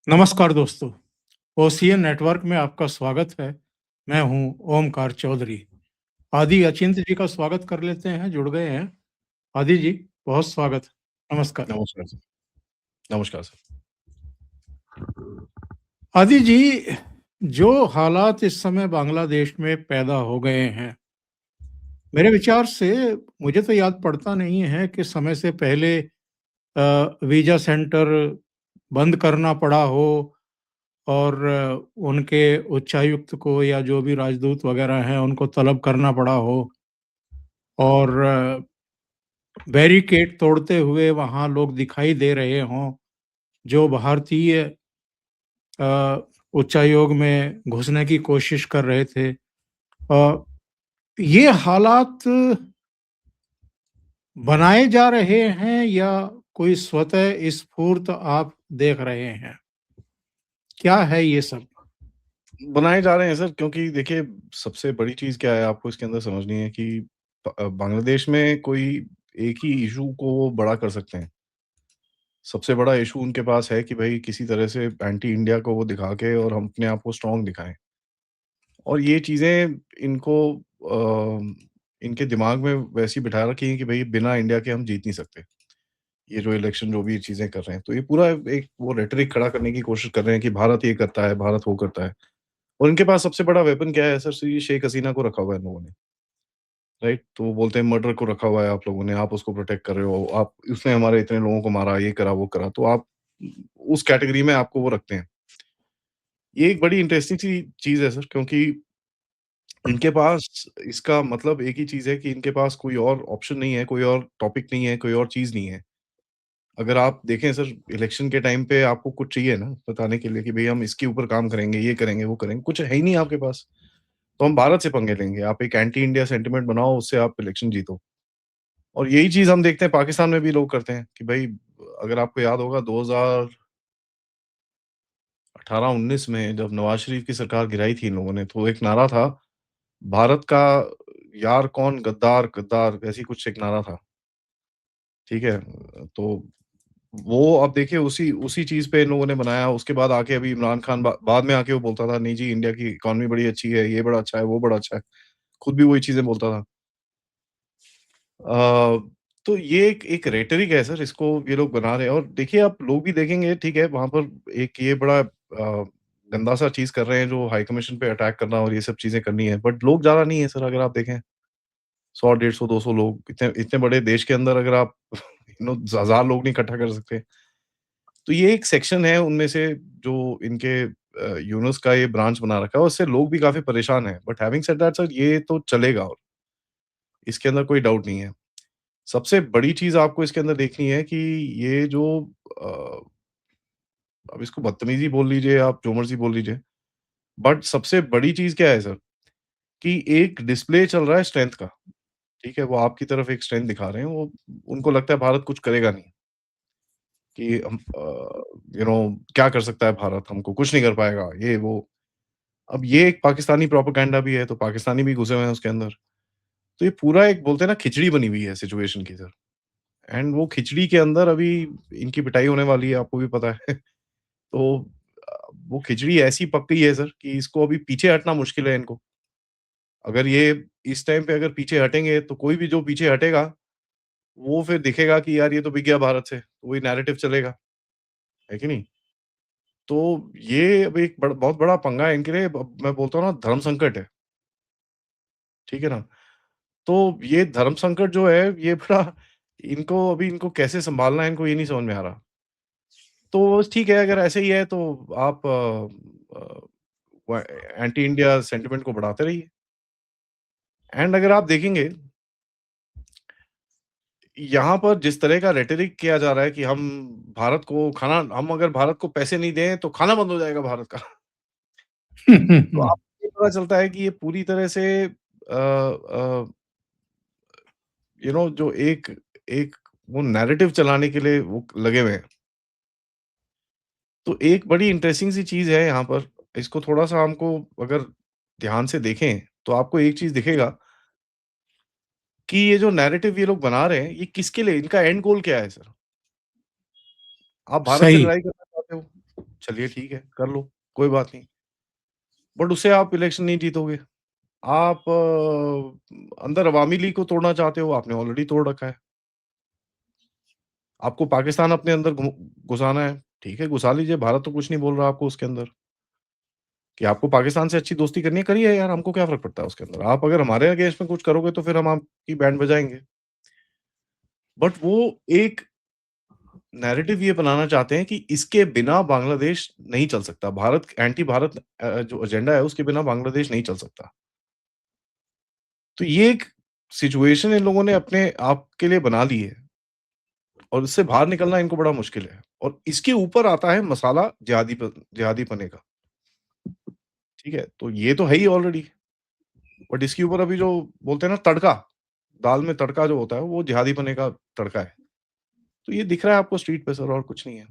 नमस्कार दोस्तों, OCN network में आपका स्वागत है। मैं हूं ओमकार चौधरी। आदि अचिंत जी का स्वागत कर लेते हैं, जुड़ गए हैं। आदि जी, बहुत स्वागत। नमस्कार। नमस्कार सर। नमस्कार सर। आदि जी, जो हालात इस समय बांग्लादेश में पैदा हो गए हैं, मेरे विचार से मुझे तो याद पड़ता नहीं है कि समय से पहले वीजा सेंटर बंद करना पड़ा हो और उनके उच्चायुक्त को या जो भी राजदूत वगैरह हैं उनको तलब करना पड़ा हो और बैरिकेड तोड़ते हुए वहाँ लोग दिखाई दे रहे हों जो भारतीय उच्चायोग में घुसने की कोशिश कर रहे थे। ये हालात बनाए जा रहे हैं या कोई स्वतः स्फूर्त आप देख रहे हैं? क्या है ये सब? बनाए जा रहे हैं सर, क्योंकि देखिए सबसे बड़ी चीज़ क्या है आपको इसके अंदर समझनी है कि बांग्लादेश में कोई एक ही इश्यू को वो बड़ा कर सकते हैं। सबसे बड़ा इश्यू उनके पास है कि भई किसी तरह से एंटी इंडिया को वो दिखा के और हम अपने आप को स्ट्रॉन्ग दिखाएँ। और ये चीज़ें इनको इनके दिमाग में वैसी बिठा रखी हैं कि भई बिना इंडिया के हम जीत नहीं सकते। ये जो इलेक्शन जो भी चीज़ें कर रहे हैं, तो ये पूरा एक वो रेटरिक खड़ा करने की कोशिश कर रहे हैं कि भारत ये करता है, भारत वो करता है। और इनके पास सबसे बड़ा वेपन क्या है सर? ये शेख हसीना को रखा हुआ है इन लोगों ने, राइट? तो वो बोलते हैं मर्डर को रखा हुआ है आप लोगों ने, आप उसको प्रोटेक्ट कर रहे हो, आप उसने हमारे इतने लोगों को मारा, ये करा, वो करा, तो आप उस कैटेगरी में आपको वो रखते हैं। ये एक बड़ी इंटरेस्टिंग सी चीज़ है सर, क्योंकि इनके पास इसका मतलब एक ही चीज़ है कि इनके पास कोई और ऑप्शन नहीं है, कोई और टॉपिक नहीं है, कोई और चीज़ नहीं है। अगर आप देखें सर, इलेक्शन के टाइम पे आपको कुछ चाहिए ना बताने के लिए कि भई हम इसके ऊपर काम करेंगे, ये करेंगे, वो करेंगे, कुछ है ही नहीं आपके पास। तो हम भारत से पंगे लेंगे, आप एक एंटी इंडिया सेंटिमेंट बनाओ, उससे आप इलेक्शन जीतो। और यही चीज़ हम देखते हैं पाकिस्तान में भी लोग करते हैं कि भई अगर आपको याद होगा 2018-19 में जब नवाज़ शरीफ की सरकार गिराई थी इन लोगों ने, तो एक नारा था, भारत का यार कौन गद्दार, गद्दार ऐसी कुछ एक नारा था, ठीक है? तो वो अब देखिए उसी उसी चीज़ पे इन लोगों ने बनाया, उसके बाद आके अभी इमरान खान बाद में आके वो बोलता था, नहीं जी इंडिया की इकॉनमी बड़ी अच्छी है, ये बड़ा अच्छा है, वो बड़ा अच्छा है। खुद भी वही चीज़ें बोलता था। तो ये एक एक रेटरिक है सर, इसको ये लोग बना रहे हैं और देखिए आप लोग भी देखेंगे ठीक है, वहाँ पर एक ये बड़ा गंदा-सा चीज़ कर रहे हैं जो हाई कमीशन पे अटैक करना और ये सब चीज़ें करनी है, बट लोग ज़्यादा नहीं है सर अगर आप देखें। 100, 150, 200 लोग इतने इतने बड़े देश के अंदर अगर आप हज़ार लोग नहीं इकट्ठा कर सकते। तो ये एक सेक्शन है उनमें से जो इनके यूनुस का ये ब्रांच बना रखा है और उससे लोग भी काफ़ी परेशान हैं। But having said that sir ये तो चलेगा और इसके अंदर कोई डाउट नहीं है। सबसे बड़ी चीज़ आपको इसके अंदर देखनी है कि ये जो अ, अब इसको बदतमीज़ी बोल लीजिए, आप जो मर्ज़ी बोल लीजिए। बट सबसे बड़ी चीज़ क्या है सर, कि एक डिस्प्ले चल रहा है स्ट्रेंथ का, ठीक है? वो आपकी तरफ एक स्ट्रेंथ दिखा रहे हैं, वो उनको लगता है भारत कुछ करेगा नहीं, कि हम क्या कर सकता है भारत, हमको कुछ नहीं कर पाएगा, ये वो। अब ये एक पाकिस्तानी प्रोपेगेंडा भी है, तो पाकिस्तानी भी घुसे हुए हैं उसके अंदर। तो ये पूरा एक बोलते हैं ना खिचड़ी बनी हुई है सिचुएशन की सर। एंड वो खिचड़ी के अंदर अभी इनकी पिटाई होने वाली है, आपको भी पता है। तो वो खिचड़ी ऐसी पक गई है सर कि इसको अभी पीछे हटना मुश्किल है इनको। अगर ये इस टाइम पे अगर पीछे हटेंगे तो कोई भी जो पीछे हटेगा, वो फिर दिखेगा कि यार ये तो बिक गया भारत से, तो वही नैरेटिव चलेगा, है कि नहीं? तो ये अब एक बहुत बड़ा पंगा है इनके लिए। ब मैं बोलता हूँ ना धर्म संकट है, ठीक है ना? तो ये धर्म संकट जो है ये बड़ा इनको कैसे सँभालना है इनको ये नहीं समझ में आ रहा। तो ठीक है अगर ऐसे ही है तो आप व एंटी इंडिया सेंटिमेंट को बढ़ाते रहिए। एंड अगर आप देखेंगे, यहाँ पर जिस तरह का रेटरिक किया जा रहा है कि हम अगर भारत को पैसे नहीं दें तो खाना बंद हो जाएगा भारत का। तो आपको ये पता चलता है कि ये पूरी तरह से जो एक एक वो नैरेटिव चलाने के लिए वो लगे हुए हैं। तो एक बड़ी इंटरेस्टिंग सी चीज़ है यहाँ पर, इसको थोड़ा-सा हमको अगर ध्यान से देखें, तो आपको एक चीज़ दिखेगा कि ये जो नैरेटिव ये लोग बना रहे हैं, ये किसके लिए इनका एंड गोल क्या है सर? आप भारत से सही। लड़ाई करना चाहते हो? चलिए ठीक है, कर लो, कोई बात नहीं। बट उससे आप इलेक्शन नहीं जीतोगे। आप अंदर अवामी लीग को तोड़ना चाहते हो, आपने ऑलरेडी तोड़ रखा है। आपको पाकिस्तान अपने अंदर घुसाना है, ठीक है, घुसा लीजिए, भारत तो कुछ नहीं बोल रहा आपको उसके अंदर। कि आपको पाकिस्तान से अच्छी दोस्ती करनी है, करिए यार, हमको क्या फ़र्क पड़ता है उसके अंदर। आप अगर हमारे अगेंस्ट में कुछ करोगे तो फिर हम आपकी बैंड बजाएँगे। बट वो एक नैरेटिव ये बनाना चाहते हैं कि इसके बिना बांग्लादेश नहीं चल सकता। भारत एंटी भारत जो एजेंडा है उसके बिना बांग्लादेश नहीं चल सकता। तो ये एक सिचुएशन इन लोगों ने अपने आप के लिए बना ली है और इससे बाहर निकलना इनको बड़ा मुश्किल है। और इसके ऊपर आता है मसाला जिहादीपने का, ठीक है? तो ये तो है ही ऑलरेडी, बट इसके ऊपर अभी जो बोलते हैं ना तड़का, दाल में तड़का जो होता है वो जिहादीपने का तड़का है। तो ये दिख रहा है आपको स्ट्रीट पे सर, और कुछ नहीं है।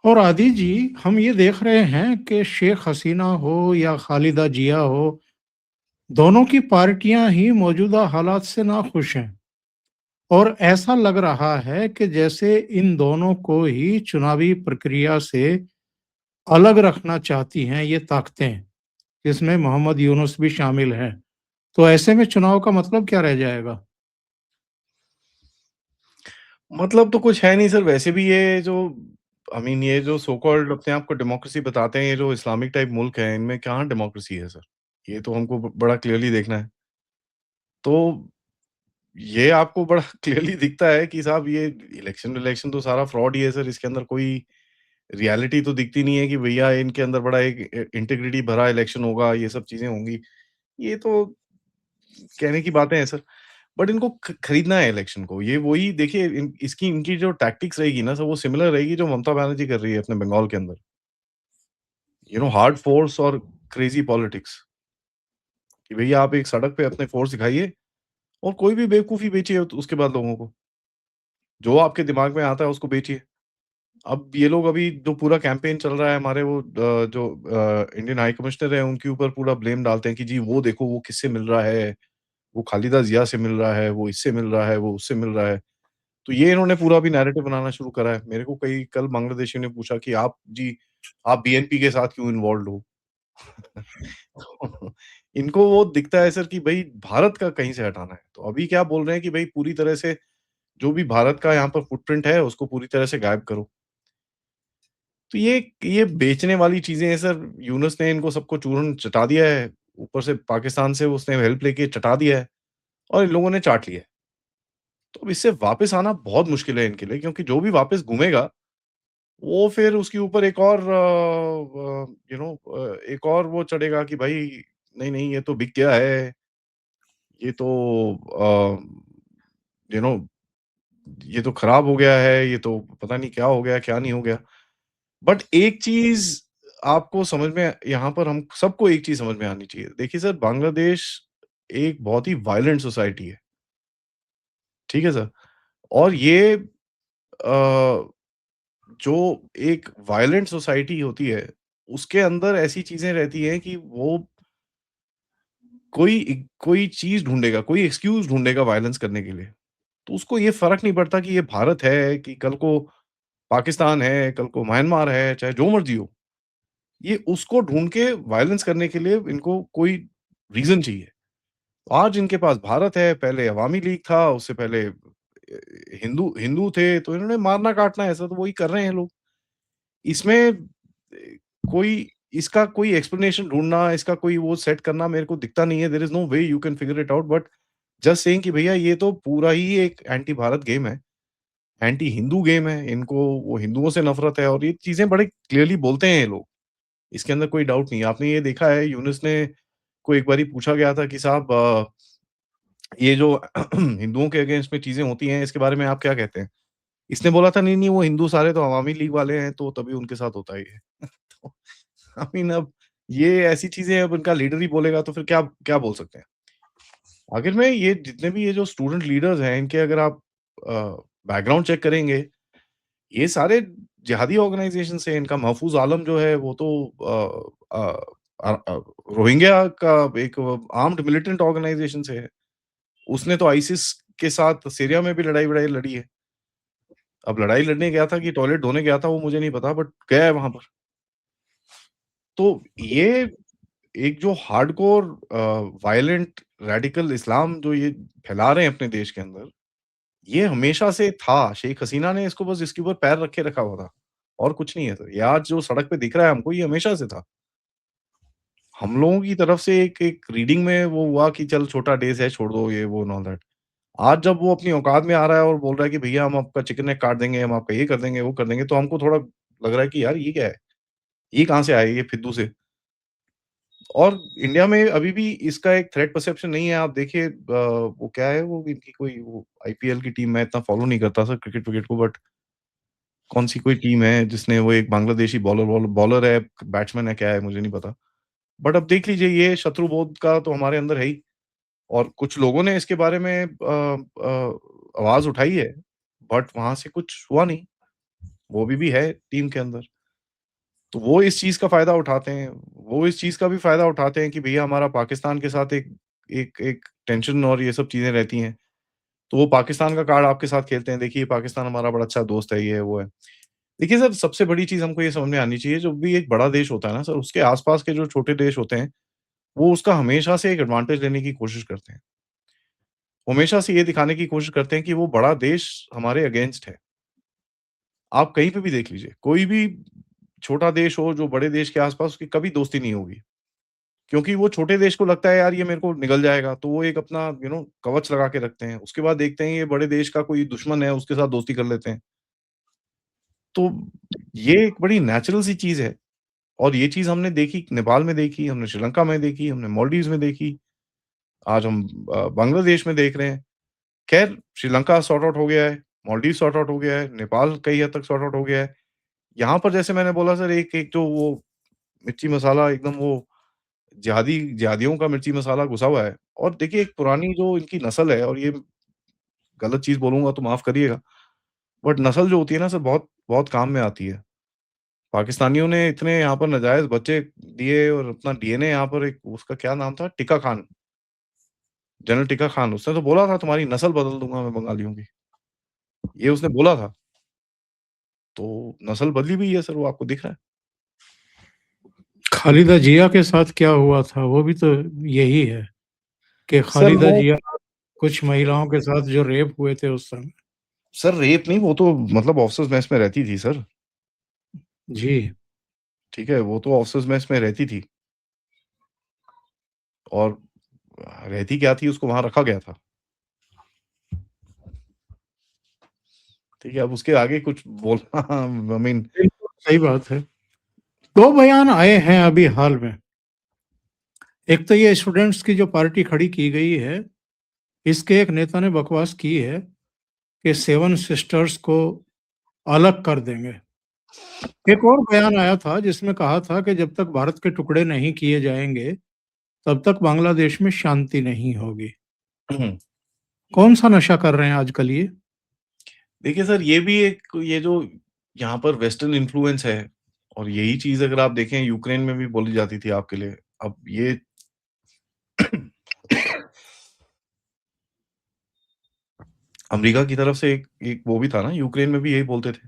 और आदि जी, हम ये देख रहे हैं कि शेख हसीना हो या खालिदा जिया हो, दोनों की पार्टियां ही मौजूदा हालात से नाखुश हैं। और ऐसा लग रहा है कि जैसे इन दोनों को ही चुनावी प्रक्रिया से अलग रखना चाहती हैं ये ताकतें, जिसमें मोहम्मद यूनुस भी शामिल हैं। तो ऐसे में चुनाव का मतलब क्या रह जाएगा? मतलब तो कुछ है नहीं सर, वैसे भी ये जो आई मीन ये जो सो कॉल्ड अपने आप को डेमोक्रेसी बताते हैं, ये जो इस्लामिक टाइप मुल्क हैं, इनमें कहाँ डेमोक्रेसी है सर? ये तो हमको ब बड़ा क्लियरली देखना है। तो ये आपको बड़ा क्लियरली दिखता है कि साहब ये इलेक्शन तो सारा फ्रॉड ही है सर, इसके अंदर कोई रियलिटी तो दिखती नहीं है कि भैया इनके अंदर बड़ा एक इंटीग्रिटी भरा इलेक्शन होगा, ये सब चीज़ें होंगी। ये तो कहने की बातें हैं सर। बट इनको खरीदना है इलेक्शन को। ये वही देखिए इसकी इनकी जो टैक्टिक्स रहेगी ना सर, वो सिमिलर रहेगी जो ममता बनर्जी कर रही है अपने बंगाल के अंदर। हार्ड फोर्स और क्रेज़ी पॉलिटिक्स कि भैया आप एक सड़क पे अपने फोर्स दिखाइए और कोई भी बेवकूफ़ी बेचिए तो उसके बाद लोगों को। जो आपके दिमाग में आता है उसको बेचिए। अब ये लोग अभी जो पूरा कैंपेन चल रहा है हमारे वो जो इंडियन हाई कमिश्नर है उनके ऊपर पूरा ब्लेम डालते हैं कि जी वो देखो वो किससे मिल रहा है, वो खालिदा ज़िया से मिल रहा है, वो इससे मिल रहा है, वो उससे मिल रहा है। तो ये इन्होंने पूरा अभी नैरेटिव बनाना शुरू करा है। मेरे को कई कल बांग्लादेशियों ने पूछा कि आप जी, आप बीएनपी के साथ क्यों इन्वॉल्व्ड हो? तो इनको वो दिखता है सर कि भई भारत का कहीं से हटाना है। तो अभी क्या बोल रहे हैं कि भई पूरी तरह से जो भी भारत का यहाँ पर फुटप्रिंट है उसको पूरी तरह से गायब करो। तो ये बेचने वाली चीज़ें हैं सर, यूनुस ने इनको सबको चूरन चटा दिया है। ऊपर से पाकिस्तान से उसने हेल्प लेके चटा दिया है और इन लोगों ने चाट लिया है। तो अब इससे वापस आना बहुत मुश्किल है इनके लिए क्योंकि जो भी वापस घूमेगा वो फिर उसके ऊपर एक और एक और वो चढ़ेगा कि भाई नहीं, नहीं ये तो बिक गया है, ये तो यू नो ये तो खराब हो गया है, ये तो पता नहीं क्या हो गया, क्या नहीं हो गया। बट एक चीज़ आपको समझ में यहाँ पर हम सबको एक चीज़ समझ में आनी चाहिए। देखिए सर बांग्लादेश एक बहुत ही वायलेंट सोसाइटी है, ठीक है सर? और ये जो एक वायलेंट सोसाइटी होती है, उसके अंदर ऐसी चीज़ें रहती हैं कि वो कोई चीज़ ढूँढेगा, कोई एक्सक्यूज़ ढूँढेगा वायलेंस करने के लिए। तो उसको ये फ़र्क नहीं पड़ता कि ये भारत है, कि कल को पाकिस्तान है, कल को म्यांमार है, चाहे जो मर्ज़ी हो। ये उसको ढूँढ के वायलेंस करने के लिए इनको कोई रीज़न चाहिए। आज इनके पास भारत है, पहले अवामी लीग था, उससे पहले हिंदू हिंदू थे, तो इन्होंने मारना-काटना ऐसा तो वही कर रहे हैं लोग। इसमें कोई इसका कोई एक्सप्लेनेशन ढूँढना, इसका कोई वो सेट करना मेरे को दिखता नहीं है। There is no way you can figure it out but just saying कि भैया ये तो पूरा ही एक एंटी भारत गेम है, एंटी हिंदू गेम है। इनको वो हिंदुओं से नफ़रत है और ये चीज़ें बड़े क्लियरली बोलते हैं ये लोग। इसके अंदर कोई डाउट नहीं है। आपने ये देखा है यूनुस ने को एक बारी पूछा गया था कि साहब ये जो हिंदुओं के अगेंस्ट में चीज़ें होती हैं, इसके बारे में आप क्या कहते हैं? इसने बोला था, "नहीं, नहीं, वो हिंदू सारे तो अवामी लीग वाले हैं, तो तभी उनके साथ होता है ये।" तो आई मीन अब ये ऐसी चीज़ें अब उनका लीडर ही बोलेगा तो फिर क्या क्या बोल सकते हैं? आखिर में ये जितने भी ये जो स्टूडेंट लीडर्स हैं, इनके अगर आप अ, बैकग्राउंड चेक करेंगे, ये सारे जिहादी ऑर्गनाइज़ेशन से इनका महफूज़ आलम जो है वो तो रोहिंग्या का एक आर्म्ड मिलिटेंट ऑर्गनाइज़ेशन से है। उसने तो आईसिस के साथ सीरिया में भी लड़ाई-वड़ाई लड़ी है। अब लड़ाई लड़ने गया था कि टॉयलेट धोने गया था वो मुझे नहीं पता, बट गया है वहाँ पर। तो ये एक जो हार्डकोर वायलेंट रेडिकल इस्लाम जो ये फैला रहे हैं अपने देश के अंदर, ये हमेशा से था। शेख हसीना ने इसको बस इसके ऊपर पैर रखे रखा हुआ था, और कुछ नहीं है सर। ये आज जो सड़क पे दिख रहा है हमको, ये हमेशा से था। हम लोगों की तरफ से एक एक रीडिंग में वो हुआ कि चल छोटा डेज़ है, छोड़ दो ये वो एंड ऑल दैट। आज जब वो अपनी औकात में आ रहा है और बोल रहा है कि भैया हम आपका चिकन नेक काट देंगे, हम आपका ये कर देंगे, वो कर देंगे, तो हमको थोड़ा लग रहा है कि यार ये क्या है? ये कहाँ से आए ये फिद्दू से? और इंडिया में अभी भी इसका एक थ्रेट परसेप्शन नहीं है। आप देखिए वो क्या है वो इनकी कोई वो आईपीएल की टीम, मैं इतना फॉलो नहीं करता सर क्रिकेट-विकेट को, बट कौन-सी कोई टीम है जिसने वो एक बांग्लादेशी बॉलर है, बैट्समैन है, क्या है मुझे नहीं पता। बट अब देख लीजिए ये शत्रुबोध का तो हमारे अंदर है ही, और कुछ लोगों ने इसके बारे में आवाज़ उठाई है, बट वहाँ से कुछ हुआ नहीं। वो अभी भी है टीम के अंदर। तो वो इस चीज़ का फ़ायदा उठाते हैं। वो इस चीज़ का भी फ़ायदा उठाते हैं कि भैया हमारा पाकिस्तान के साथ एक एक एक टेंशन और ये सब चीज़ें रहती हैं। तो वो पाकिस्तान का कार्ड आपके साथ खेलते हैं, देखिए पाकिस्तान हमारा बड़ा अच्छा दोस्त है, ये है, वो है। देखिए सर, सबसे बड़ी चीज़ हमको ये समझ में आनी चाहिए, जब भी एक बड़ा देश होता है ना सर, उसके आस-पास के जो छोटे देश होते हैं, वो उसका हमेशा से एक एडवांटेज लेने की कोशिश करते हैं। हमेशा से ये दिखाने की कोशिश करते हैं कि वो बड़ा देश हमारे अगेंस्ट है। आप कहीं पे भी देख लीजिए, कोई भी छोटा देश हो जो बड़े देश के आस-पास, उसकी कभी दोस्ती नहीं होगी। क्योंकि वो छोटे देश को लगता है यार ये मेरे को निगल जाएगा, तो वो एक अपना कवच लगा के रखते हैं। उसके बाद देखते हैं ये बड़े देश का कोई दुश्मन है, उसके साथ दोस्ती कर लेते हैं। तो ये एक बड़ी नेचुरल सी चीज़ है, और ये चीज़ हमने देखी, नेपाल में देखी, हमने श्रीलंका में देखी, हमने मालदीव्स में देखी, आज हम बांग्लादेश में देख रहे हैं। खैर श्रीलंका सॉर्ट आउट हो गया है, मालदीव सॉर्ट आउट हो गया है, नेपाल कई हद तक सॉर्ट आउट हो गया है। यहाँ पर जैसे मैंने बोला सर, एक एक जो वो मिर्ची मसाला एकदम वो जिहादियों का मिर्ची मसाला घुसा हुआ है। और देखिए एक पुरानी जो इनकी नस्ल है, और ये गलत चीज़ बोलूँगा तो माफ़ करिएगा, बट नस्ल जो होती है ना सर, बहुत बहुत काम में आती है। पाकिस्तानियों ने इतने यहाँ पर नाजायज़ बच्चे दिए, और अपना डीएनए यहाँ पर, एक उसका क्या नाम था? टिक्का खान, जनरल टिक्का खान, उसने तो बोला था तुम्हारी नस्ल बदल दूँगा मैं बंगालियों की। ये उसने बोला था। तो नस्ल बदली भी है सर, वो आपको दिख रहा है। खालिदा जिया के साथ क्या हुआ था, वो भी तो यही है कि सर खालिदा वो जिया कुछ महिलाओं के साथ जो रेप हुए थे उस समय। सर रेप नहीं, वो तो मतलब ऑफिसर्स मेस में रहती थी सर, जी, ठीक है? वो तो ऑफिसर्स मेस में रहती थी, और रहती क्या थी, उसको वहाँ रखा गया था। ठीक है, अब उसके आगे कुछ बोलना आई मीन। बिल्कुल सही बात है। 2 बयान आए हैं अभी हाल में। एक तो ये स्टूडेंट्स की जो पार्टी खड़ी की गई है, इसके एक नेता ने बकवास की है कि 7 सिस्टर्स को अलग कर देंगे। एक और बयान आया था जिसमें कहा था कि जब तक भारत के टुकड़े नहीं किए जाएँगे, तब तक बांग्लादेश में शांति नहीं होगी। कौन-सा नशा कर रहे हैं आजकल ये? देखिए सर, ये भी एक ये जो यहाँ पर वेस्टर्न इन्फ्लुएंस है, और यही चीज़ अगर आप देखें यूक्रेन में भी बोली जाती थी आपके लिए। अब ये अमेरिका की तरफ से एक एक वो भी था ना, यूक्रेन में भी यही बोलते थे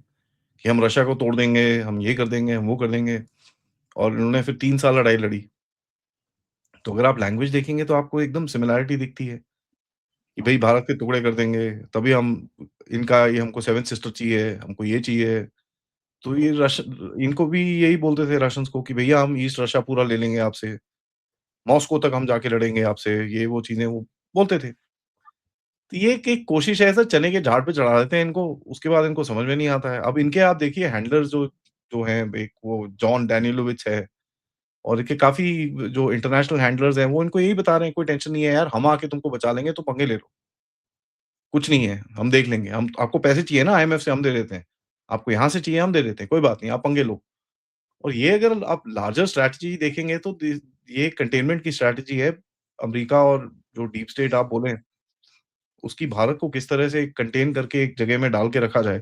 कि हम रशिया को तोड़ देंगे, हम ये कर देंगे, हम वो कर देंगे, और इन्होंने फिर 3 साल लड़ाई लड़ी। तो अगर आप लैंग्वेज देखेंगे तो आपको एकदम सिमिलैरिटी दिखती है कि भई भारत के टुकड़े कर देंगे, तभी हम इनका ये हमको 7 सिस्टर चाहिए, हमको ये चाहिए। तो ये इनको भी यही बोलते थे रशियंस को कि भैया हम ईस्ट रशिया पूरा ले लेंगे आपसे, मॉस्को तक हम जाके लड़ेंगे आपसे, ये वो चीज़ें वो बोलते थे। तो ये एक कोशिश है सर, चने के झाड़ पे चढ़ा देते हैं इनको, उसके बाद इनको समझ में नहीं आता है। अब इनके आप देखिए हैंडलर्स जो जो हैं, एक वो जॉन डैनिलोविच है, और इनके काफ़ी जो इंटरनेशनल हैंडलर्स हैं, वो इनको यही बता रहे हैं, कोई टेंशन नहीं है यार, हम आके तुमको बचा लेंगे, तुम पंगे ले लो। कुछ नहीं है, हम देख लेंगे, हम आपको पैसे चाहिए ना आईएमएफ से, हम दे देते हैं। आपको यहाँ से चाहिए, हम दे देते हैं, कोई बात नहीं, आप पंगे लो। और ये अगर आप लार्जर स्ट्रैटेजी देखेंगे तो ये कंटेनमेंट की स्ट्रैटेजी है। अमेरिका और जो डीप स्टेट आप बोले, उसकी भारत को किस तरह से कंटेन करके एक जगह में डाल के रखा जाए,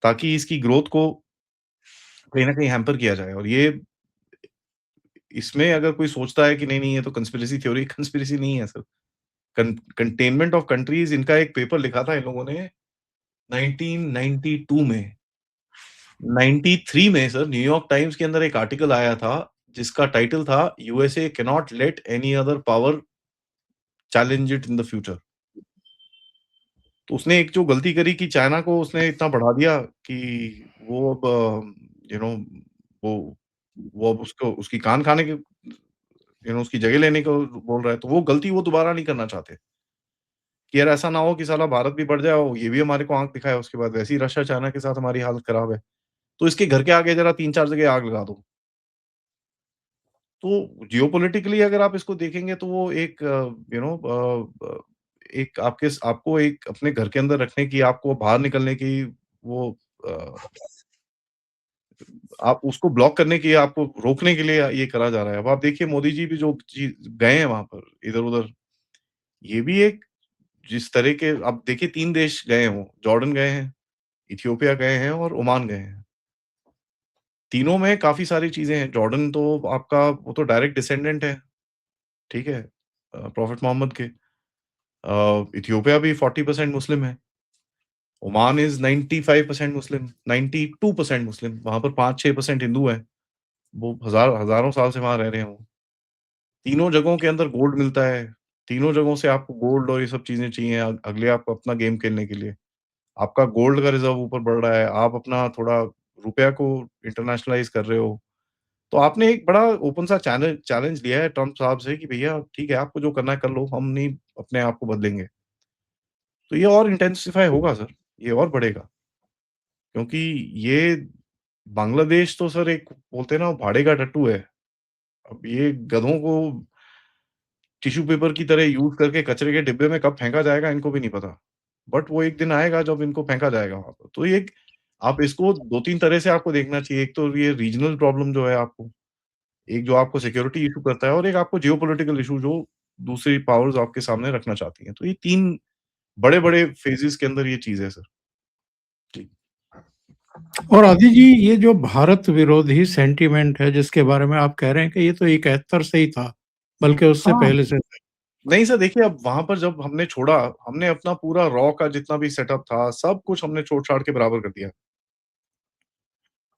ताकि इसकी ग्रोथ को कहीं न कहीं हैम्पर किया जाए। और ये इसमें अगर कोई सोचता है कि नहीं-नहीं ये तो कंस्पिरेसी थ्योरी, कंस्पिरेसी नहीं है सर। कंटेनमेंट ऑफ कंट्रीज़ इनका एक पेपर लिखा था इन लोगों ने, 1992 में 93 में सर न्यूयॉर्क टाइम्स के अंदर एक आर्टिकल आया था, जिसका टाइटल था USA can not let any other power challenge it in the future. तो उसने एक जो गलती करी कि चाइना को उसने इतना बढ़ा दिया कि वो अब यू नो वो वो अब उसको उसकी कान खाने की उसकी जगह लेने को बोल रहा है, तो वो गलती वो दोबारा नहीं करना चाहते। कि यार ऐसा ना हो कि साला भारत भी बढ़ जाए और ये भी हमारे को आँख दिखाए उसके बाद वैसे ही रशिया चाइना के साथ हमारी हालत खराब है। तो इसके घर के आगे ज़रा 3-4 जगह आग लगा दो। तो जियोपॉलिटिकली अगर आप इसको देखेंगे तो वो एक एक आपको एक अपने घर के अंदर रखने की, आपको बाहर निकलने की वो अ, आप उसको ब्लॉक करने की, आपको रोकने के लिए ये करा जा रहा है। अब आप देखिए मोदी जी भी जो चीज़ गए हैं वहाँ पर इधर-उधर, ये भी एक जिस तरह के आप देखिए 3 देश गए हैं वो, जॉर्डन गए हैं, इथियोपिया गए हैं और ओमान गए हैं। तीनों में काफ़ी सारी चीज़ें हैं। जॉर्डन तो आपका वो तो डायरेक्ट डिसेंडेंट है, ठीक है? प्रॉफेट मोहम्मद के। इथियोपिया भी 40% मुस्लिम है। ओमान इज़ 95% मुस्लिम, 92% मुस्लिम। वहाँ पर 5-6% हिंदू हैं। वो हज़ारों साल से वहाँ रह रहे हैं वो। तीनों जगहों के अंदर गोल्ड मिलता है। तीनों जगहों से आपको गोल्ड और ये सब चीज़ें चाहिए अगले आपको अपना गेम खेलने के लिए। आपका गोल्ड का रिज़र्व ऊपर बढ़ रहा है, आप अपना थोड़ा रुपया को इंटरनेशनलाइज़ कर रहे हो। तो आपने एक बड़ा ओपन सा चैलेंज लिया है ट्रम्प साहब से कि भैया ठीक है, आपको जो करना है कर लो, हम नहीं अपने आप को बदलेंगे। तो ये और इंटेंसिफ़ाई होगा सर, ये और बढ़ेगा। क्योंकि ये बांग्लादेश तो सर एक बोलते हैं ना भाड़े का टट्टू है। अब ये गधों को टिश्यू पेपर की तरह यूज़ करके कचरे के डिब्बे में कब फेंका जाएगा इनको भी नहीं पता। बट वो एक दिन आएगा जब इनको फेंका जाएगा वहाँ पर। तो ये एक आप इसको 2-3 तरह से आपको देखना चाहिए। एक तो ये रीजनल प्रॉब्लम जो है आपको, एक जो आपको सिक्योरिटी इश्यू करता है और एक आपको जियोपॉलिटिकल इश्यू जो दूसरी पावर्स आपके सामने रखना चाहती हैं। तो ये 3 बड़े-बड़े फेजेज़ के अंदर ये चीज़ है सर। जी। और आदि जी, ये जो भारत विरोधी सेंटीमेंट है जिसके बारे में आप कह रहे हैं कि ये तो 71 से ही था, बल्कि उससे हाँ। पहले से था। नहीं सर देखिए अब वहाँ पर जब हमने छोड़ा, हमने अपना पूरा रॉ का जितना भी सेटअप था, सब कुछ हमने छोड़-छाड़ के बराबर कर दिया।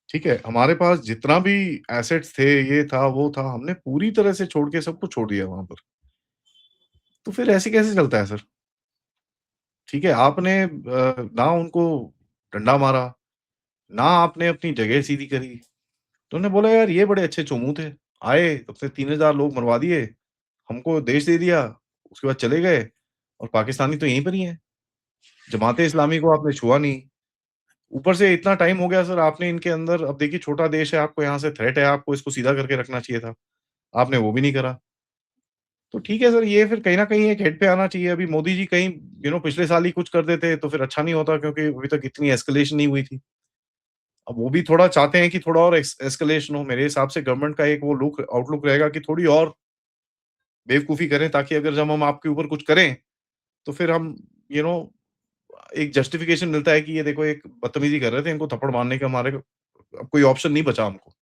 ठीक है? हमारे पास जितना भी एसेट्स थे, ये था, वो था, हमने पूरी तरह से छोड़ के सब कुछ छोड़ दिया वहाँ पर। तो फिर ऐसे कैसे चलता है सर? ठीक है, आपने ना उनको डंडा मारा, ना आपने अपनी जगह सीधी करी। तो उन्होंने बोला यार ये बड़े अच्छे चोमू थे। आए, अपने 3000 लोग मरवा दिए, हमको देश दे दिया, उसके बाद चले गए और पाकिस्तानी तो यहीं पर ही हैं। जमाते इस्लामी को आपने छुआ नहीं। ऊपर से इतना टाइम हो गया सर आपने इनके अंदर अब देखिए छोटा देश है, आपको यहाँ से थ्रेट है, आपको इसको सीधा करके रखना चाहिए था। आपने वो भी नहीं करा। तो ठीक है सर, ये फिर कहीं न कहीं एक हेड पे आना चाहिए। अभी मोदी जी कहीं पिछले साल ही कुछ कर देते तो फिर अच्छा नहीं होता क्योंकि अभी तक इतनी एस्केलेशन नहीं हुई थी। अब वो भी थोड़ा चाहते हैं कि थोड़ा और एस्केलेशन हो। मेरे हिसाब से गवर्नमेंट का एक वो लुक आउटलुक रहेगा कि थोड़ी और बेवकूफ़ी करें ताकि अगर जब हम आपके ऊपर कुछ करें, तो फिर हम यू नो एक जस्टिफिकेशन मिलता है कि ये देखो एक बदतमीज़ी कर रहे थे, इनको थप्पड़ मारने का हमारे अब कोई ऑप्शन नहीं बचा हमको।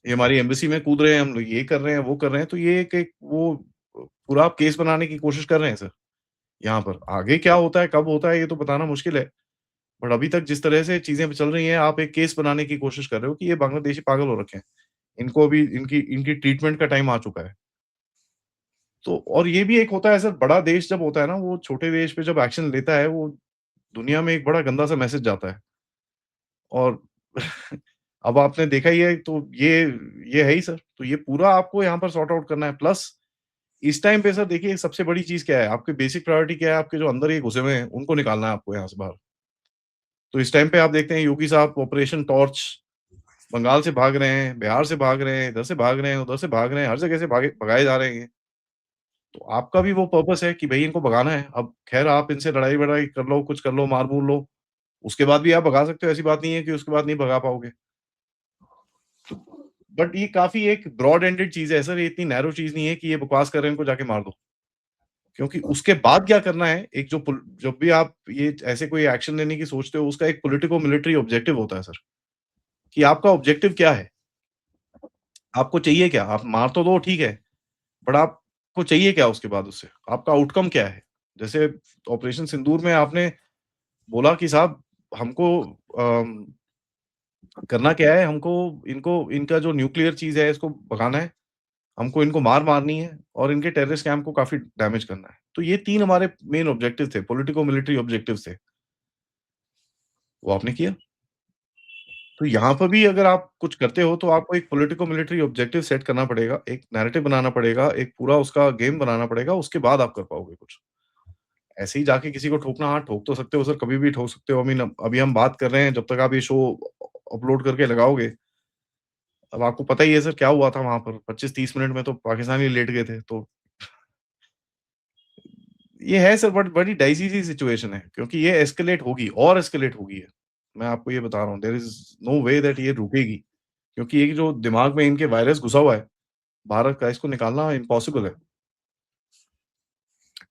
ये हमारी एम्बेसी में कूद रहे हैं, हम लोग ये कर रहे हैं, वो कर रहे हैं, तो ये एक एक वो पूरा आप केस बनाने की कोशिश कर रहे हैं सर, यहाँ पर। आगे क्या होता है, कब होता है, ये तो बताना मुश्किल है। बट अभी तक जिस तरह से चीज़ें चल रही हैं, आप एक केस बनाने की कोशिश कर रहे हो कि ये बांग्लादेशी पागल हो रखे हैं। इनको अभी इनकी इनकी ट्रीटमेंट का टाइम आ चुका है। तो और ये भी एक होता है सर, बड़ा देश जब होता है ना, वो छोटे देश पे जब एक्शन लेता है, वो दुनिया में एक बड़ा गंदा-सा मैसेज जाता है। और अब आपने देखा ही है तो ये है ही सर। तो ये पूरा आपको यहाँ पर सॉर्ट आउट करना है। प्लस इस टाइम पे सर देखिए सबसे बड़ी चीज़ क्या है? आपकी बेसिक प्रायोरिटी क्या है? आपके जो अंदर ये घुसे हुए हैं, उनको निकालना है आपको यहाँ से बाहर। तो इस टाइम पे आप देखते हैं योगी साहब ऑपरेशन टॉर्च बंगाल से भाग रहे हैं, बिहार से भाग रहे हैं, इधर से भाग रहे हैं, उधर से भाग रहे हैं, हर जगह से भगाए जा रहे हैं। तो आपका भी वो पर्पस है कि भई इनको भगाना है। अब ख़ैर आप इनसे लड़ाई-वड़ाई कर लो, कुछ कर लो, मार-मूर लो, उसके बाद भी आप भगा सकते हो, ऐसी बात नहीं है कि उसके बाद नहीं भगा पाओगे। बट ये काफ़ी एक ब्रॉड एंडेड चीज़ है सर, ये इतनी नैरो चीज़ नहीं है कि ये बकवास कर रहे हैं, इनको जाके मार दो। क्योंकि उसके बाद क्या करना है, एक जो पुल जब भी आप ये ऐसे कोई एक्शन लेने की सोचते हो, उसका एक पॉलिटिको मिलिट्री ऑब्जेक्टिव होता है सर, कि आपका ऑब्जेक्टिव क्या है? आपको चाहिए क्या? आप मार तो दो ठीक है, बट आपको चाहिए क्या उसके बाद उससे? आपका आउटकम क्या है? जैसे ऑपरेशन सिंदूर में आपने बोला कि साहब हमको अम, करना क्या है, हमको इनको इनका जो न्यूक्लियर चीज़ है इसको भगाना है, हमको इनको मार मारनी है और इनके टेररिस्ट कैंप को काफ़ी डैमेज करना है। तो ये 3 हमारे मेन ऑब्जेक्टिव थे, पॉलिटिको मिलिट्री ऑब्जेक्टिव्स थे। वो आपने किया। तो यहाँ पर भी अगर आप कुछ करते हो तो आपको एक पॉलिटिको मिलिट्री ऑब्जेक्टिव सेट करना पड़ेगा, एक नैरेटिव बनाना पड़ेगा, एक पूरा उसका गेम बनाना पड़ेगा, उसके बाद आप कर पाओगे कुछ। ऐसे ही जाके किसी को ठोकना, हाँ, ठोक तो सकते हो सर, कभी भी ठोक सकते हो। आई मीन अभी हम बात कर रहे हैं, जब तक आप ये शो अपलोड करके लगाओगे, अब आपको पता ही है सर क्या हुआ था वहाँ पर, 25-30 मिनट में तो पाकिस्तानी लेट गए थे। तो ये है सर, बड़ी डाइसी सी सिचुएशन है, क्योंकि ये एस्केलेट होगी और एस्केलेट होगी है। मैं आपको ये बता रहा हूँ, there is no way that ये रुकेगी, क्योंकि ये जो दिमाग में इनके वायरस घुसा हुआ है, भारत का, इसको निकालना इम्पॉसिबल है।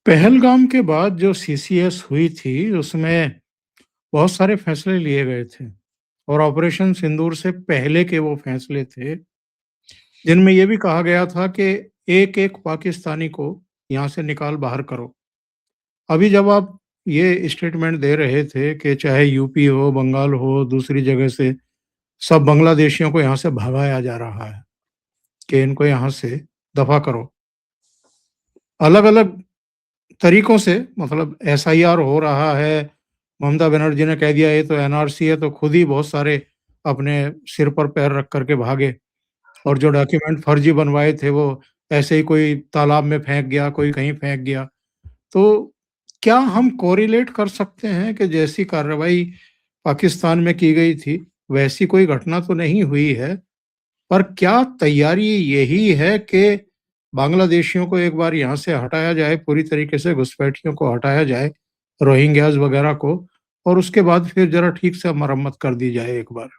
पहलगाम के बाद जो सीसीएस हुई थी, उसमें बहुत सारे फैसले लिए गए थे और ऑपरेशन सिंदूर से पहले के वो फैसले थे, जिनमें ये भी कहा गया था कि एक-एक पाकिस्तानी को यहाँ से निकाल बाहर करो। अभी जब आप ये स्टेटमेंट दे रहे थे कि चाहे यूपी हो, बंगाल हो, दूसरी जगह से सब बांग्लादेशियों को यहाँ से भगाया जा रहा है कि इनको यहाँ से दफ़ा करो। अलग-अलग तरीकों से मतलब एसआईआर हो रहा है, ममता बनर्जी ने कह दिया ये तो एनआरसी है, तो खुद ही बहुत सारे अपने सिर पर पैर रख कर के भागे और जो डॉक्यूमेंट फर्जी बनवाए थे वो ऐसे ही कोई तालाब में फेंक गया, कोई कहीं फेंक गया। तो क्या हम कोरिलेट कर सकते हैं कि जैसी कार्रवाई पाकिस्तान में की गई थी, वैसी कोई घटना तो नहीं हुई है? पर क्या तैयारी यही है कि बांग्लादेशियों को एक बार यहाँ से हटाया जाए, पूरी तरीके से घुसपैठियों को हटाया जाए, रोहिंग्याज़ वगैरह को और उसके बाद फिर ज़रा ठीक से मरम्मत कर दी जाए एक बार?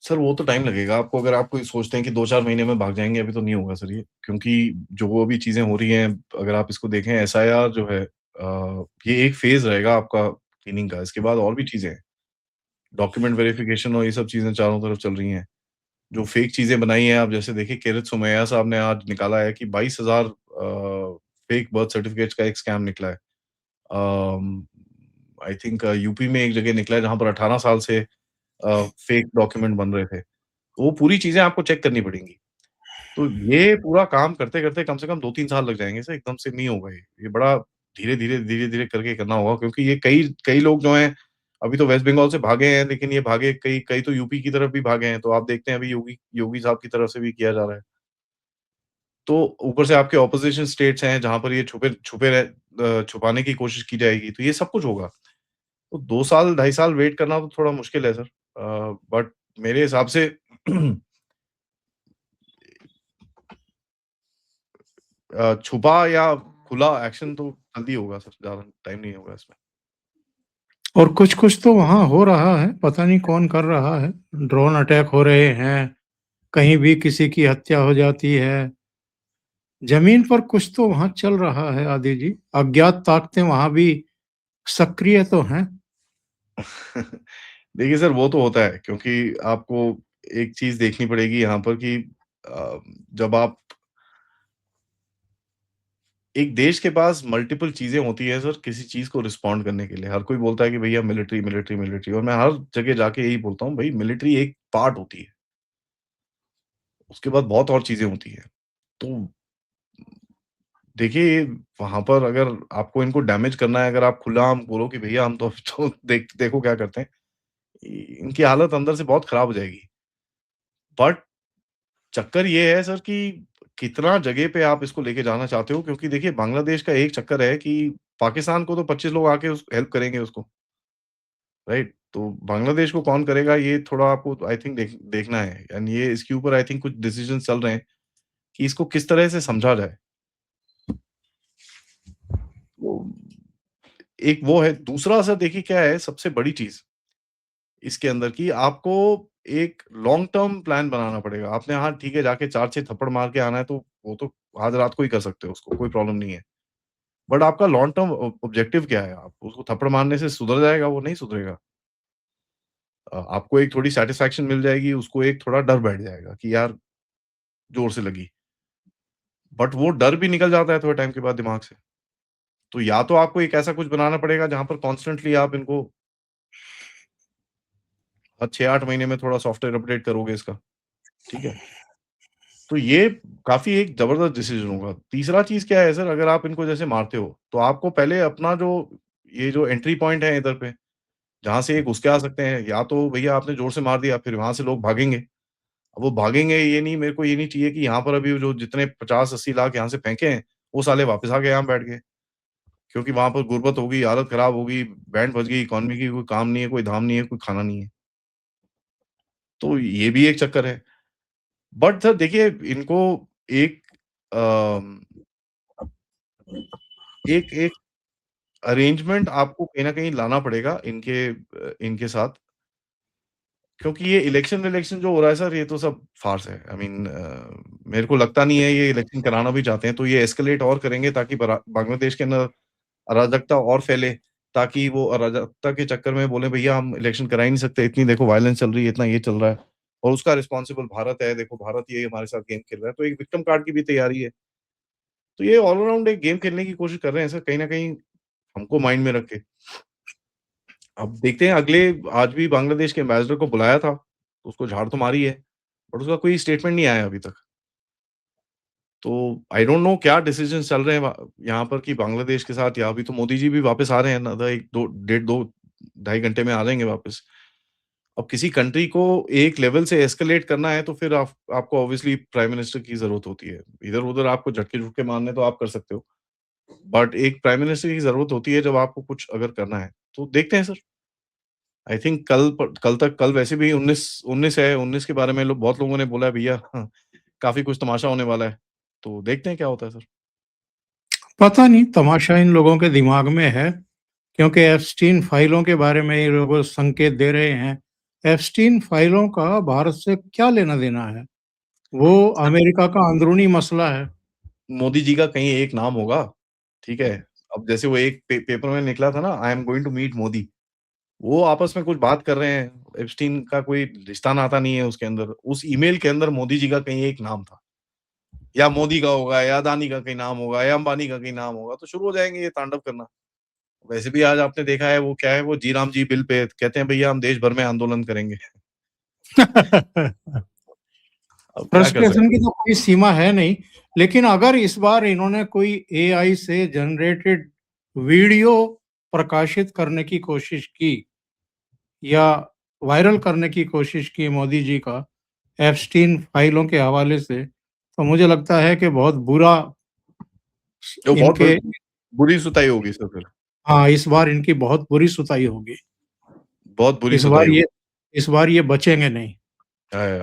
सर वो तो टाइम लगेगा आपको, अगर आप कोई सोचते हैं कि 2-4 महीने में भाग जाएँगे, अभी तो नहीं होगा सर ये। क्योंकि जो वो अभी चीज़ें हो रही हैं, अगर आप इसको देखें, एसआईआर जो है ये एक फ़ेज़ रहेगा आपका क्लीनिंग का, इसके बाद और भी चीज़ें हैं। डॉक्यूमेंट वेरिफिकेशन और ये सब चीज़ें चारों तरफ चल रही हैं। जो फेक चीज़ें बनाई हैं, आप जैसे देखिए, किरत सोमैया साहब ने आज निकाला है कि 22,000 फेक बर्थ सर्टिफ़िकेट्स का एक स्कैम निकला है। आई थिंक यूपी में एक जगह निकला है जहाँ पर 18 साल से फेक डॉक्यूमेंट बन रहे थे। तो वो पूरी चीज़ें आपको चेक करनी पड़ेंगी। तो ये पूरा काम करते-करते कम से कम 2-3 साल लग जाएँगे सर, एकदम से नहीं होगा ये। ये बड़ा धीरे-धीरे, धीरे-धीरे करके करना होगा, क्योंकि ये कई कई लोग जो हैं, अभी तो वेस्ट बंगाल से भागे हैं, लेकिन ये भागे कई कई तो यूपी की तरफ भी भागे हैं। तो आप देखते हैं अभी योगी योगी साहब की तरफ से भी किया जा रहा है। तो ऊपर से आपके ऑपोज़िशन स्टेट्स हैं जहाँ पर ये छुपाने की कोशिश की जाएगी, तो ये सब कुछ होगा। तो 2 साल, 2.5 साल वेट करना तो थोड़ा मुश्किल है सर। बट मेरे हिसाब से छुपा या खुला एक्शन तो जल्दी होगा सर, ज़्यादा टाइम नहीं होगा इसमें। और कुछ-कुछ तो वहाँ हो रहा है, पता नहीं कौन कर रहा है। ड्रोन अटैक हो रहे हैं, कहीं भी किसी की हत्या हो जाती है। ज़मीन पर कुछ तो वहाँ चल रहा है आदी जी। अज्ञात ताकतें वहाँ भी सक्रिय तो हैं। देखिए सर, वो तो होता है, क्योंकि आपको एक चीज़ देखनी पड़ेगी यहाँ पर कि अ, जब आप एक देश के पास मल्टीपल चीज़ें होती हैं सर, किसी चीज़ को रिस्पॉन्ड करने के लिए। हर कोई बोलता है कि भैया मिलिट्री, मिलिट्री, मिलिट्री, और मैं हर जगह जाके यही बोलता हूँ, भई मिलिट्री एक पार्ट होती है। उसके बाद बहुत और चीज़ें होती हैं। तो देखिए, वहाँ पर अगर आपको इनको डैमेज करना है, अगर आप खुलेआम बोलो कि भैया हम तो देखो क्या करते हैं, इनकी हालत अंदर से बहुत खराब हो जाएगी। बट चक्कर ये है सर कि कितना जगह पे आप इसको लेके जाना चाहते हो, क्योंकि देखिए बांग्लादेश का एक चक्कर है कि पाकिस्तान को तो 25 लोग आके उस हेल्प करेंगे उसको, राइट? तो बांग्लादेश को कौन करेगा, ये थोड़ा आपको आई थिंक देखना है, एंड ये इसके ऊपर आई थिंक कुछ डिसीजंस चल रहे हैं कि इसको किस तरह से समझा जाए। वो एक वो है, दूसरा सर देखिए क्या है सबसे बड़ी चीज़ इसके अंदर की, आपको एक लॉन्ग टर्म प्लान बनाना पड़ेगा। आपने हाँ, ठीक है, जाके 4-6 थप्पड़ मार के आना है, तो वो तो आज रात को ही कर सकते हो उसको, कोई प्रॉब्लम नहीं है। बट आपका लॉन्ग टर्म ऑब्जेक्टिव क्या है? आप उसको थप्पड़ मारने से सुधर जाएगा? वो नहीं सुधरेगा। आपको एक थोड़ी सैटिस्फैक्शन मिल जाएगी, उसको एक थोड़ा डर बैठ जाएगा कि यार ज़ोर से लगी। बट वो डर भी निकल जाता है थोड़े टाइम के बाद दिमाग से। तो या तो आपको एक ऐसा कुछ बनाना पड़ेगा जहाँ पर कॉन्स्टेंटली आप इनको हर 6-8 महीने में थोड़ा सॉफ्टवेयर अपडेट करोगे इसका, ठीक है? तो ये काफ़ी एक ज़बरदस्त डिसीज़न होगा। तीसरा चीज़ क्या है सर, अगर आप इनको जैसे मारते हो, तो आपको पहले अपना जो ये जो एंट्री पॉइंट है इधर पे, जहाँ से ये घुस के आ सकते हैं, या तो भैया आपने ज़ोर से मार दिया, फिर वहाँ से लोग भागेंगे। अब वो भागेंगे, ये नहीं, मेरे को ये नहीं चाहिए कि यहाँ पर अभी जो जितने 50-80 लाख यहाँ से फेंके हैं, वो साले वापस आ गए यहाँ बैठ गए। क्योंकि वहाँ पर गुर्बत होगी, हालत खराब होगी, बैंड बज गई, इकॉनमी की कोई काम नहीं है, कोई धाम नहीं है, कोई खाना नहीं है। तो ये भी एक चक्कर है। बट सर देखिए, इनको एक अम, एक एक अरेंजमेंट आपको कहीं न कहीं लाना पड़ेगा इनके साथ, क्योंकि ये इलेक्शन-विलेक्शन जो हो रहा है सर, ये तो सब फ़ार्स है। आई मीन मेरे को लगता नहीं है ये इलेक्शन कराना भी चाहते हैं, तो ये एस्केलेट और करेंगे ताकि बांग्लादेश के अंदर अराजकता और फैले, ताकि वो अराजकता के चक्कर में बोले भैया हम इलेक्शन करा ही नहीं सकते, इतनी देखो वायलेंस चल रही है, इतना ये चल रहा है और उसका रिस्पॉन्सिबल भारत है, देखो भारत ये हमारे साथ गेम खेल रहा है, तो एक विक्टिम कार्ड की भी तैयारी है। तो ये ऑल अराउंड एक गेम खेलने की कोशिश कर रहे हैं सर, कहीं न कहीं हमको माइंड में रख के। अब देखते हैं अगले, आज भी बांग्लादेश के एम्बेसडर को बुलाया था, तो उसको झाड़ तो मारी है, बट उसका कोई स्टेटमेंट नहीं आया अभी तक। तो आई डोंट नो क्या डिसीजंस चल रहे हैं यहाँ पर कि बांग्लादेश के साथ, या अभी तो मोदी जी भी वापस आ रहे हैं, अनदर 1 2 डेढ़ 2 ढाई घंटे में आ जाएँगे वापस। अब किसी कंट्री को एक लेवल से एस्केलेट करना है, तो फिर आपको ऑब्वियसली प्राइम मिनिस्टर की ज़रूरत होती है। इधर-उधर आपको झटके-झुटके मारने तो आप कर सकते हो, बट एक प्राइम मिनिस्टर की ज़रूरत होती है जब आपको कुछ अगर करना है। तो देखते हैं सर, आई थिंक कल वैसे भी 19 है, 19 के बारे में बहुत लोगों ने बोला है भैया, काफ़ी कुछ तमाशा होने वाला है। तो देखते हैं क्या होता है सर। पता नहीं तमाशा इन लोगों के दिमाग में है, क्योंकि एप्स्टीन फाइलों के बारे में ये लोग संकेत दे रहे हैं। एप्स्टीन फाइलों का भारत से क्या लेना-देना है? वो सर, अमेरिका का अंदरूनी मसला है। मोदी जी का कहीं एक नाम होगा, ठीक है? अब जैसे वो एक पेपर में निकला था ना, I am going to meet Modi. वो आपस में कुछ बात कर रहे हैं, एप्स्टीन का कोई रिश्ता-नाता नहीं है उसके अंदर। उस ईमेल के अंदर मोदी जी का कहीं एक नाम था। या मोदी का होगा, या अदानी का कहीं नाम होगा, या अंबानी का कहीं नाम होगा, तो शुरू हो जाएँगे ये तांडव करना। वैसे भी आज आपने देखा है, वो क्या है, वो जी राम जी बिल पे कहते हैं भैया हम देश भर में आंदोलन करेंगे। अब क्या कर फ्रस्ट्रेशन सकते की हैं? तो कोई सीमा है नहीं, लेकिन अगर इस बार इन्होंने कोई एआई से जनरेटेड वीडियो प्रकाशित करने की कोशिश की या वायरल करने की कोशिश की मोदी जी का एप्स्टीन फाइलों के हवाले से, तो मुझे लगता है कि बहुत बुरा तो बहुत इनके बुरी सुताई होगी सर फिर। हाँ, इस बार इनकी बहुत बुरी सुताई होगी। बहुत बुरी इस सुताई बार ये होगी। इस बार ये बचेंगे नहीं। हाँ, ये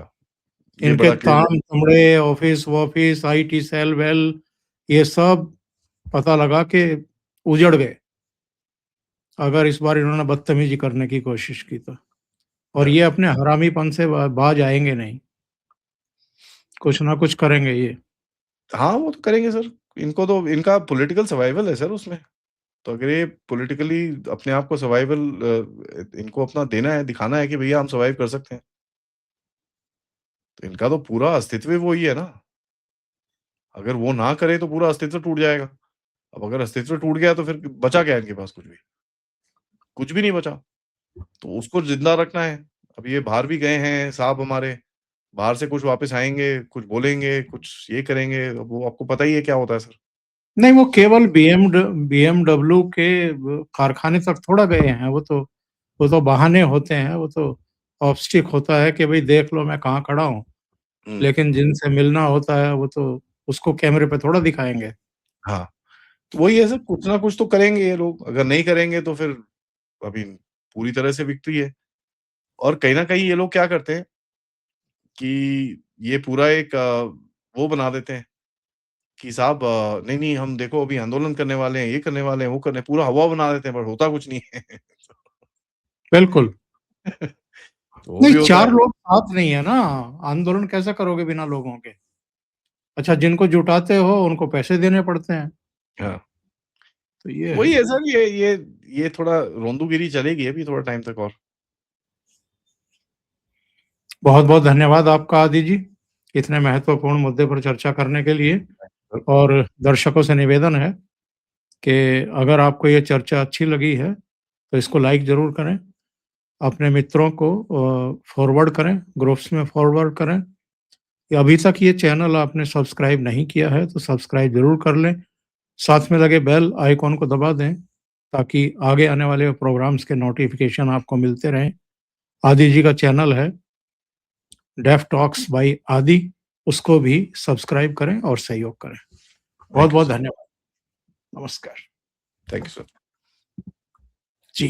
इनके बड़ा क्लियर है। ताम-तमड़े, ऑफिस-वॉफिस, आईटी सेल-वेल, ये सब पता लगा के उजड़ गए, अगर इस बार इन्होंने बदतमीज़ी करने की कोशिश की तो। और ये अपने हरामीपन से बाज आएँगे नहीं, कुछ ना कुछ करेंगे ये। हाँ, वो तो करेंगे सर। इनको तो इनका पॉलिटिकल सर्वाइवल है सर उसमें। तो अगर ये पॉलिटिकली अपने आप को सर्वाइवल इनको अपना देना है, दिखाना है कि भैया हम सर्वाइव कर सकते हैं। तो इनका तो पूरा अस्तित्व ही वही है ना। अगर वो ना करे तो पूरा अस्तित्व टूट जाएगा। अब अगर अस्तित्व टूट गया तो फिर बचा क्या है इनके पास कुछ भी? कुछ भी नहीं बचा। तो उसको ज़िंदा रखना है। अब ये बाहर भी गए हैं साहब हमारे, बाहर से कुछ वापस आएँगे, कुछ बोलेंगे, कुछ ये करेंगे, अब वो आपको पता ही है क्या होता है सर। नहीं, वो केवल बीएमडब्ल्यू के कारखाने तक थोड़ा गए हैं, वो तो बहाने होते हैं, वो तो ऑब्स्टिक होता है कि भई देख लो मैं कहाँ खड़ा हूँ। हुँ, लेकिन जिनसे मिलना होता है वो तो उसको कैमरे पे थोड़ा दिखाएँगे। हाँ। तो वही है सर, कुछ ना कुछ तो करेंगे ये लोग, अगर नहीं करेंगे तो फिर अभी पूरी तरह से विक्ट्री है। और कहीं न कहीं ये लोग क्या करते हैं कि ये पूरा एक वो बना देते हैं कि साहब नहीं, नहीं हम देखो अभी आंदोलन करने वाले हैं, ये करने वाले हैं, वो करने पूरा हवा बना देते हैं, बट होता कुछ नहीं है। बिल्कुल। तो वो नहीं, भी होता 4 है। लोग साथ नहीं है ना, आंदोलन कैसे करोगे बिना लोगों के? अच्छा, जिनको जुटाते हो उनको पैसे देने पड़ते हैं, हाँ, तो ये वही है। है सर, ये थोड़ा रोंदूगिरी चलेगी अभी थोड़ा टाइम तक और। बहुत-बहुत धन्यवाद आपका आदि जी, इतने महत्वपूर्ण मुद्दे पर चर्चा करने के लिए। और दर्शकों से निवेदन है कि अगर आपको ये चर्चा अच्छी लगी है, तो इसको लाइक ज़रूर करें अपने मित्रों को फॉरवर्ड करें, ग्रुप्स में फॉरवर्ड करें। या अभी तक ये चैनल आपने सब्सक्राइब नहीं किया है तो सब्सक्राइब ज़रूर कर लें। साथ में लगे बेल आइकॉन को दबा दें ताकि आगे आने वाले प्रोग्राम्स के नोटिफ़िकेशन आपको मिलते रहें। आदि जी का चैनल है डेफ टॉक्स बाय आदि, उसको भी सब्सक्राइब करें और सहयोग करें। थैंक यू बहुत-बहुत सर। धन्यवाद। नमस्कार। Thank you sir. जी।